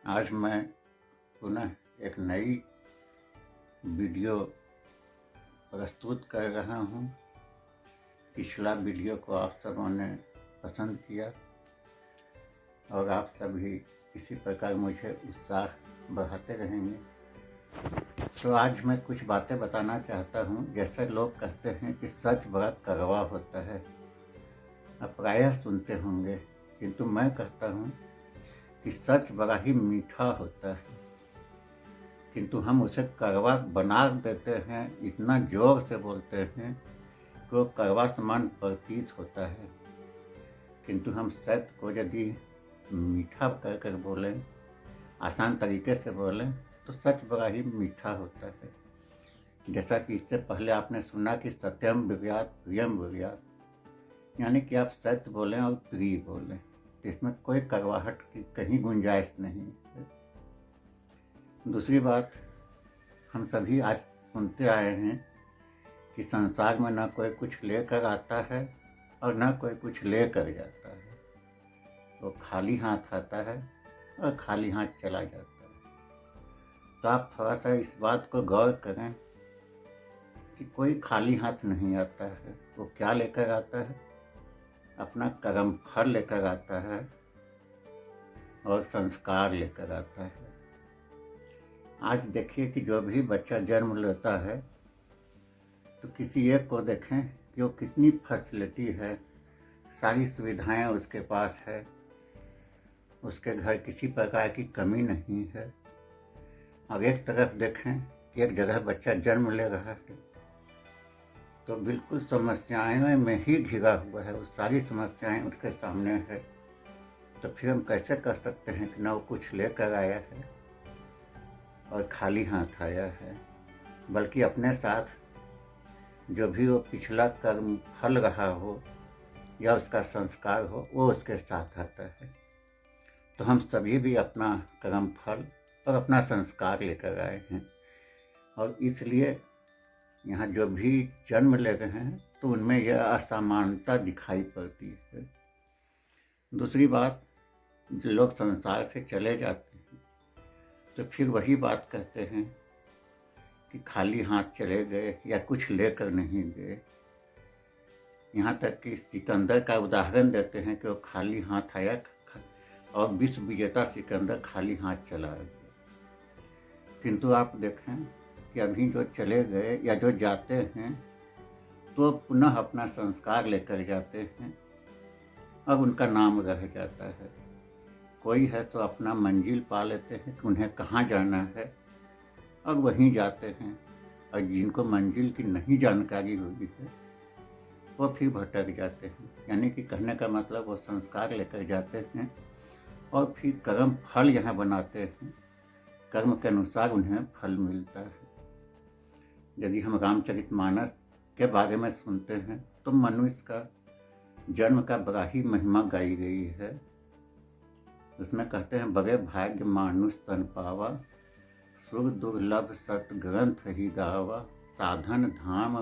आज मैं पुनः एक नई वीडियो प्रस्तुत कर रहा हूँ। पिछला वीडियो को आप सबों ने पसंद किया और आप सभी इसी प्रकार मुझे उत्साह बढ़ाते रहेंगे। तो आज मैं कुछ बातें बताना चाहता हूँ। जैसे लोग कहते हैं कि सच बड़ा कड़वा होता है, आप प्रायः सुनते होंगे, किंतु मैं कहता हूँ कि सच बड़ा ही मीठा होता है, किंतु हम उसे कड़वा बना देते हैं, इतना जोर से बोलते हैं कि वो कड़वा समान प्रतीत होता है। किंतु हम सत्य को यदि मीठा कर कर बोलें, आसान तरीके से बोलें, तो सच बड़ा ही मीठा होता है। जैसा कि इससे पहले आपने सुना कि सत्यम ब्रूयात् प्रियम ब्रूयात्, यानी कि आप सत्य बोलें और प्रिय बोलें, तो इसमें कोई कड़वाहट की कहीं गुंजाइश नहीं है। दूसरी बात, हम सभी आज सुनते आए हैं कि संसार में ना कोई कुछ लेकर आता है और ना कोई कुछ लेकर जाता है। वो खाली हाथ आता है और खाली हाथ चला जाता है। तो आप थोड़ा सा इस बात को गौर करें कि कोई खाली हाथ नहीं आता है। वो क्या लेकर आता है? अपना कर्म फल लेकर आता है और संस्कार लेकर आता है। आज देखिए कि जो भी बच्चा जन्म लेता है, तो किसी एक को देखें कि वो कितनी फैसिलिटी है, सारी सुविधाएं उसके पास है, उसके घर किसी प्रकार की कमी नहीं है। और एक तरफ देखें कि एक जगह बच्चा जन्म ले रहा है तो बिल्कुल समस्याएं में ही घिरा हुआ है, वो सारी समस्याएं उसके सामने है। तो फिर हम कैसे कह सकते हैं कि ना वो कुछ लेकर आया है और खाली हाथ आया है, बल्कि अपने साथ जो भी वो पिछला कर्म फल रहा हो या उसका संस्कार हो, वो उसके साथ आता है। तो हम सभी भी अपना कर्म फल और अपना संस्कार लेकर आए हैं, और इसलिए यहाँ जो भी जन्म ले रहे हैं तो उनमें यह असमानता दिखाई पड़ती है। दूसरी बात, जो लोग संसार से चले जाते हैं तो फिर वही बात कहते हैं कि खाली हाथ चले गए या कुछ लेकर नहीं गए। यहाँ तक कि सिकंदर का उदाहरण देते हैं कि वो खाली हाथ आया और विश्व विजेता सिकंदर खाली हाथ चला गया। किंतु आप देखें कि अभी जो चले गए या जो जाते हैं तो पुनः अपना संस्कार लेकर जाते हैं और उनका नाम रह जाता है। कोई है तो अपना मंजिल पा लेते हैं कि उन्हें कहाँ जाना है और वहीं जाते हैं, और जिनको मंजिल की नहीं जानकारी हुई है वो फिर भटक जाते हैं। यानी कि कहने का मतलब वो संस्कार लेकर जाते हैं और फिर कर्म फल यहाँ बनाते हैं, कर्म के अनुसार उन्हें फल मिलता है। यदि हम रामचरितमानस के बारे में सुनते हैं तो मनुष्य का जन्म का बड़ा ही महिमा गाई गई है। उसमें कहते हैं, बड़े भाग्य मानुष तन पावा, सुर दुर्लभ सत ग्रंथ ही गावा, साधन धाम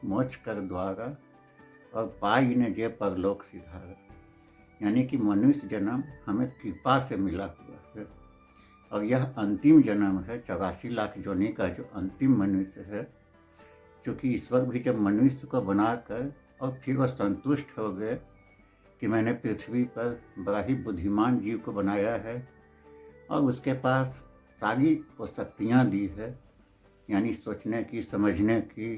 मोक्ष कर द्वारा, और पाई ने जे परलोक सिधारा। यानी कि मनुष्य जन्म हमें कृपा से मिला हुआ है, और यह अंतिम जन्म है 84 लाख योनि का जो अंतिम मनुष्य है। क्योंकि ईश्वर भी जब मनुष्य को बनाकर और फिर वह संतुष्ट हो गए कि मैंने पृथ्वी पर बड़ा ही बुद्धिमान जीव को बनाया है और उसके पास सारी वो शक्तियाँ दी है, यानी सोचने की, समझने की,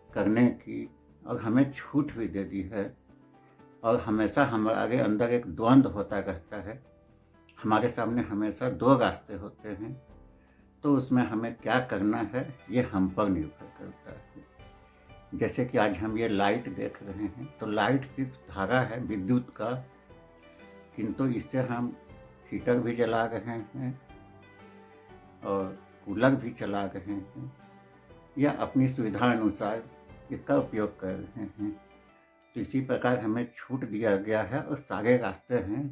करने की, और हमें छूट भी दे दी है। और हमेशा हमारे अंदर एक द्वंद्व होता रहता है, हमारे सामने हमेशा दो रास्ते होते हैं, तो उसमें हमें क्या करना है ये हम पर निर्भर करता है। जैसे कि आज हम ये लाइट देख रहे हैं तो लाइट सिर्फ धारा है विद्युत का, किंतु इससे हम हीटर भी जला रहे हैं और कूलर भी चला रहे हैं या अपनी सुविधा अनुसार इसका उपयोग कर रहे हैं। तो इसी प्रकार हमें छूट दिया गया है और सारे रास्ते हैं,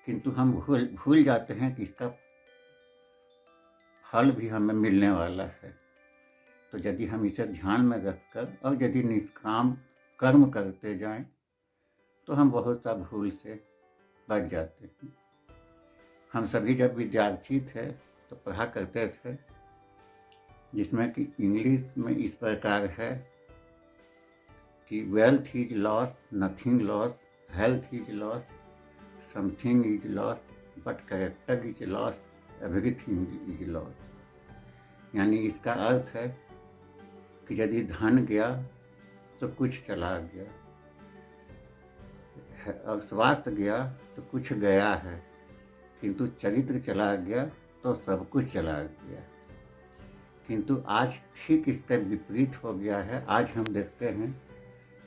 किंतु हम भूल जाते हैं कि इसका फल भी हमें मिलने वाला है। तो यदि हम इसे ध्यान में रखकर और यदि निष्काम कर्म करते जाएं तो हम बहुत सा भूल से बच जाते हैं। हम सभी जब विद्यार्थी थे तो पढ़ा करते थे, जिसमें कि इंग्लिश में इस प्रकार है कि wealth is loss, nothing loss, health is loss, something is loss, but character is loss, everything is loss. यानी इसका अर्थ है कि यदि धन गया तो कुछ चला गया, और स्वास्थ्य गया तो कुछ गया है, किंतु चरित्र चला गया तो सब कुछ चला गया। किंतु आज ठीक इसका विपरीत हो गया है। आज हम देखते हैं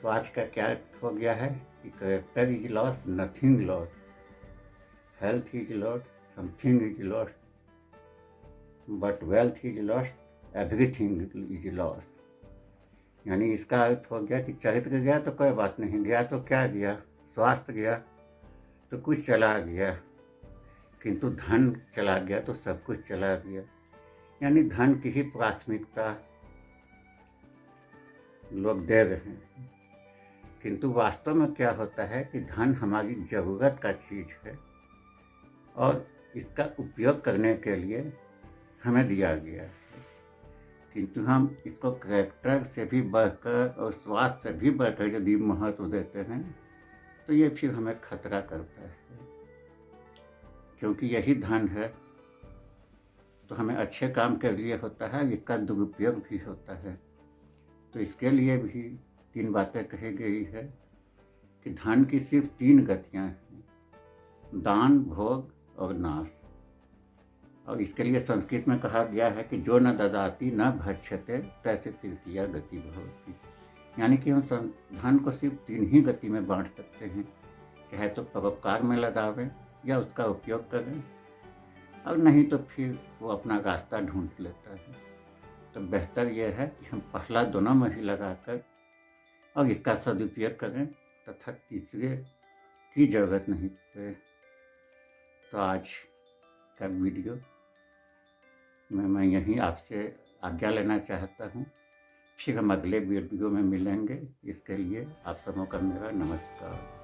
तो आज का क्या हो गया है कि character is loss, nothing loss, health is loss, something is loss, but wealth is loss, everything is loss. यानी इसका अर्थ हो गया कि चरित्र गया तो कोई बात नहीं, गया तो क्या गया, स्वास्थ्य गया तो कुछ चला गया, किंतु धन चला गया तो सब कुछ चला गया। यानी धन की ही प्राथमिकता लोग दे रहे हैं, किंतु वास्तव में क्या होता है कि धन हमारी ज़रूरत का चीज़ है और इसका उपयोग करने के लिए हमें दिया गया है। किंतु हम इसको कैरेक्टर से भी बढ़कर और स्वास्थ्य से भी बढ़कर यदि महत्व देते हैं तो ये फिर हमें खतरा करता है, क्योंकि यही धन है तो हमें अच्छे काम के लिए होता है, इसका दुरुपयोग भी होता है। तो इसके लिए भी 3 बातें कही गई है कि धन की सिर्फ 3 गतियाँ हैं, दान, भोग और नाश। और इसके लिए संस्कृत में कहा गया है कि जो न ददाति न भक्षते तैसे तृतीया गति भवति। यानी कि हम धन को सिर्फ 3 ही गति में बांट सकते हैं, चाहे तो परोपकार में लगावें या उसका उपयोग करें, और नहीं तो फिर वो अपना रास्ता ढूंढ लेता है। तो बेहतर यह है कि हम पहला दोनों में ही लगाकर और इसका सदुपयोग करें तथा तीसरे की जरूरत नहीं पड़े। तो आज का वीडियो में मैं यहीं आपसे आज्ञा लेना चाहता हूँ। फिर हम अगले वीडियो में मिलेंगे। इसके लिए आप सबों का मेरा नमस्कार।